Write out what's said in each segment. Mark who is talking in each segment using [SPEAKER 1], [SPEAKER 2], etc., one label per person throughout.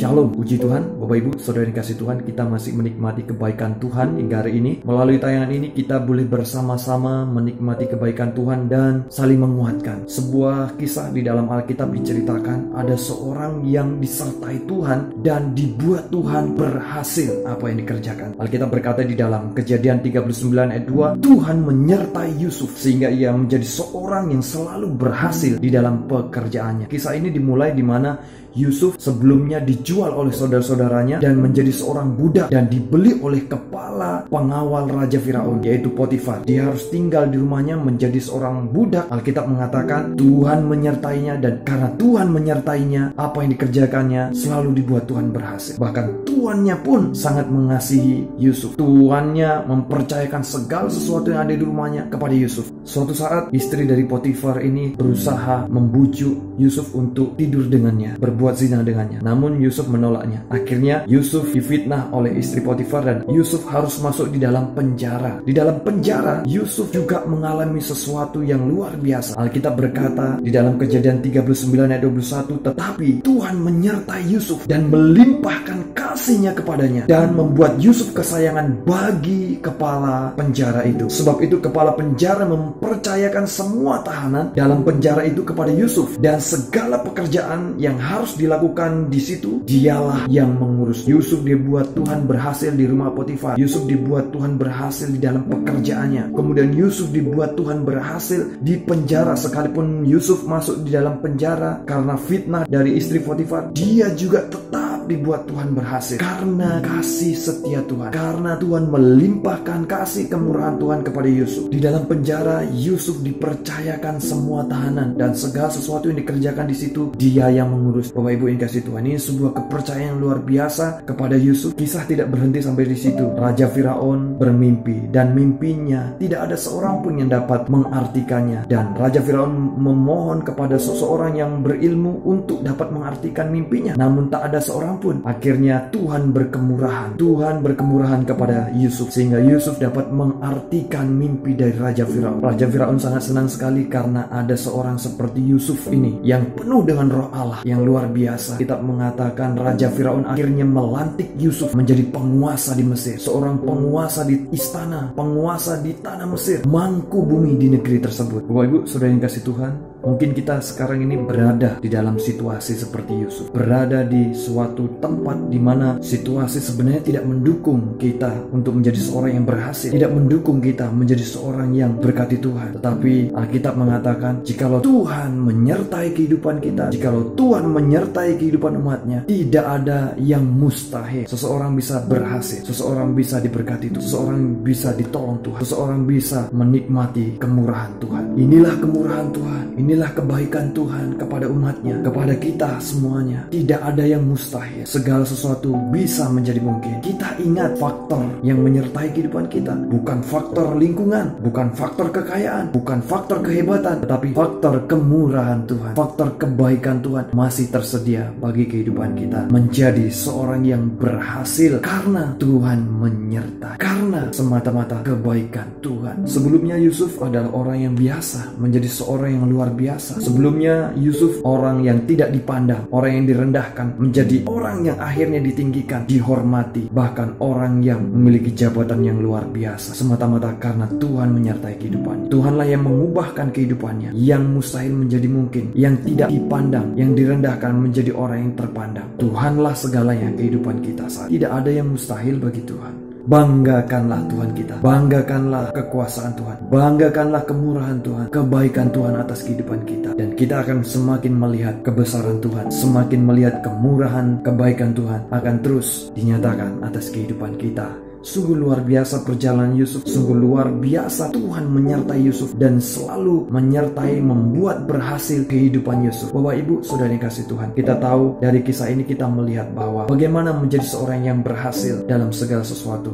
[SPEAKER 1] Shalom, puji Tuhan, Bapak Ibu, Saudara yang kasih Tuhan, kita masih menikmati kebaikan Tuhan hingga hari ini. Melalui tayangan ini kita boleh bersama-sama menikmati kebaikan Tuhan dan saling menguatkan. Sebuah kisah di dalam Alkitab diceritakan ada seorang yang disertai Tuhan dan dibuat Tuhan berhasil apa yang dikerjakan. Alkitab berkata di dalam Kejadian 39 ayat 2, Tuhan menyertai Yusuf sehingga ia menjadi seorang yang selalu berhasil di dalam pekerjaannya. Kisah ini dimulai di mana Yusuf sebelumnya dijual oleh saudara-saudaranya dan menjadi seorang budak dan dibeli oleh kepala pengawal Raja Firaun, yaitu Potifar. Dia harus tinggal di rumahnya menjadi seorang budak. Alkitab mengatakan Tuhan menyertainya, dan karena Tuhan menyertainya, apa yang dikerjakannya selalu dibuat Tuhan berhasil. Bahkan tuannya pun sangat mengasihi Yusuf. Tuannya mempercayakan segala sesuatu yang ada di rumahnya kepada Yusuf. Suatu saat istri dari Potifar ini berusaha membujuk Yusuf untuk tidur dengannya, berbuat zina dengannya. Namun Yusuf menolaknya. Akhirnya Yusuf difitnah oleh istri Potifar dan Yusuf harus masuk di dalam penjara. Di dalam penjara Yusuf juga mengalami sesuatu yang luar biasa. Alkitab berkata di dalam Kejadian 39 ayat 21, tetapi Tuhan menyertai Yusuf dan melimpahkan kasihnya kepadanya dan membuat Yusuf kesayangan bagi kepala penjara itu. Sebab itu kepala penjara mempercayakan semua tahanan dalam penjara itu kepada Yusuf, dan segala pekerjaan yang harus dilakukan di situ dialah yang mengurus. Yusuf dibuat Tuhan berhasil di rumah Potifar. Yusuf dibuat Tuhan berhasil di dalam pekerjaannya. Kemudian Yusuf dibuat Tuhan berhasil di penjara. Sekalipun Yusuf masuk di dalam penjara karena fitnah dari istri Potifar, dia juga tetap dibuat Tuhan berhasil karena kasih setia Tuhan, karena Tuhan melimpahkan kasih kemurahan Tuhan kepada Yusuf. Di dalam penjara Yusuf dipercayakan semua tahanan dan segala sesuatu yang dikerjakan di situ dia yang mengurus. Bapak Ibu yang kasih Tuhan, ini sebuah kepercayaan yang luar biasa kepada Yusuf. Kisah tidak berhenti sampai di situ. Raja Firaun bermimpi dan mimpinya tidak ada seorang pun yang dapat mengartikannya, dan Raja Firaun memohon kepada seseorang yang berilmu untuk dapat mengartikan mimpinya, namun tak ada seorang pun. Akhirnya Tuhan berkemurahan. Tuhan berkemurahan kepada Yusuf sehingga Yusuf dapat mengartikan mimpi dari Raja Firaun. Raja Firaun sangat senang sekali karena ada seorang seperti Yusuf ini yang penuh dengan roh Allah yang luar biasa. Kitab mengatakan Raja Firaun akhirnya melantik Yusuf menjadi penguasa di Mesir, seorang penguasa di istana, penguasa di tanah Mesir, mangku bumi di negeri tersebut. Bapak Ibu, Saudara yang kasih Tuhan, mungkin kita sekarang ini berada di dalam situasi seperti Yusuf, berada di suatu tempat di mana situasi sebenarnya tidak mendukung kita untuk menjadi seorang yang berhasil, tidak mendukung kita menjadi seorang yang berkati Tuhan. Tetapi Alkitab mengatakan jikalau Tuhan menyertai kehidupan kita, jikalau Tuhan menyertai kehidupan umatnya, tidak ada yang mustahil. Seseorang bisa berhasil, seseorang bisa diberkati Tuhan, seseorang bisa ditolong Tuhan, seseorang bisa menikmati kemurahan Tuhan. Inilah kemurahan Tuhan, inilah kebaikan Tuhan kepada umatnya, kepada kita semuanya. Tidak ada yang mustahil, segala sesuatu bisa menjadi mungkin. Kita ingat faktor yang menyertai kehidupan kita, bukan faktor lingkungan, bukan faktor kekayaan, bukan faktor kehebatan, tetapi faktor kemurahan Tuhan, faktor kebaikan Tuhan masih tersedia bagi kehidupan kita. Menjadi seorang yang berhasil karena Tuhan menyertai, karena semata-mata kebaikan Tuhan. Sebelumnya Yusuf adalah orang yang biasa menjadi seorang yang luar biasa. Sebelumnya Yusuf orang yang tidak dipandang, orang yang direndahkan, menjadi orang yang akhirnya ditinggikan, dihormati, bahkan orang yang memiliki jabatan yang luar biasa semata-mata karena Tuhan menyertai kehidupan. Tuhanlah yang mengubahkan kehidupannya, yang mustahil menjadi mungkin, yang tidak dipandang, yang direndahkan menjadi orang yang terpandang. Tuhanlah segalanya kehidupan kita saat. Tidak ada yang mustahil bagi Tuhan. Banggakanlah Tuhan kita, banggakanlah kekuasaan Tuhan, banggakanlah kemurahan Tuhan, kebaikan Tuhan atas kehidupan kita, dan kita akan semakin melihat kebesaran Tuhan, semakin melihat kemurahan, kebaikan Tuhan akan terus dinyatakan atas kehidupan kita. Sungguh luar biasa perjalanan Yusuf, sungguh luar biasa Tuhan menyertai Yusuf dan selalu menyertai, membuat berhasil kehidupan Yusuf. Bapak Ibu, Saudara yang kasih Tuhan, kita tahu dari kisah ini kita melihat bahwa bagaimana menjadi seorang yang berhasil dalam segala sesuatu.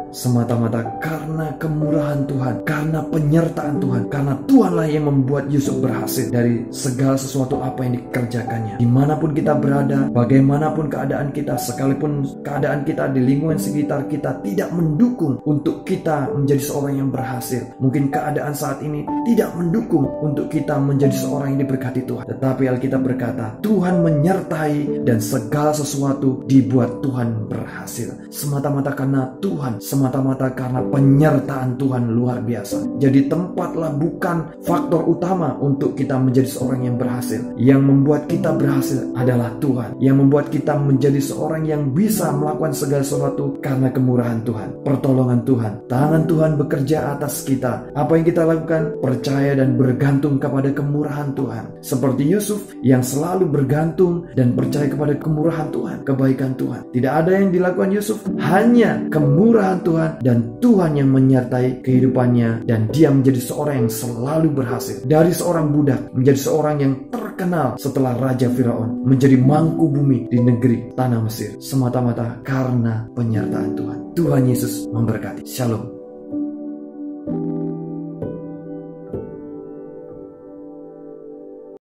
[SPEAKER 1] semata-mata karena kemurahan Tuhan, karena penyertaan Tuhan, karena Tuhanlah yang membuat Yusuf berhasil dari segala sesuatu apa yang dikerjakannya. Dimanapun kita berada, bagaimanapun keadaan kita, sekalipun keadaan kita di lingkungan sekitar kita tidak mendukung untuk kita menjadi seorang yang berhasil, mungkin keadaan saat ini tidak mendukung untuk kita menjadi seorang yang diberkati Tuhan, tetapi Alkitab berkata Tuhan menyertai dan segala sesuatu dibuat Tuhan berhasil, semata-mata karena Tuhan, semata-mata karena penyertaan Tuhan luar biasa. Jadi tempatlah bukan faktor utama untuk kita menjadi seorang yang berhasil. Yang membuat kita berhasil adalah Tuhan. Yang membuat kita menjadi seorang yang bisa melakukan segala sesuatu karena kemurahan Tuhan, pertolongan Tuhan, tangan Tuhan bekerja atas kita. Apa yang kita lakukan? Percaya dan bergantung kepada kemurahan Tuhan. Seperti Yusuf yang selalu bergantung dan percaya kepada kemurahan Tuhan, kebaikan Tuhan. Tidak ada yang dilakukan Yusuf, hanya kemurahan Tuhan, dan Tuhan yang menyertai kehidupannya, dan dia menjadi seorang yang selalu berhasil. Dari seorang budak menjadi seorang yang terkenal setelah Raja Firaun, menjadi mangku bumi di negeri tanah Mesir, semata-mata karena penyertaan Tuhan. Tuhan Yesus memberkati. Shalom.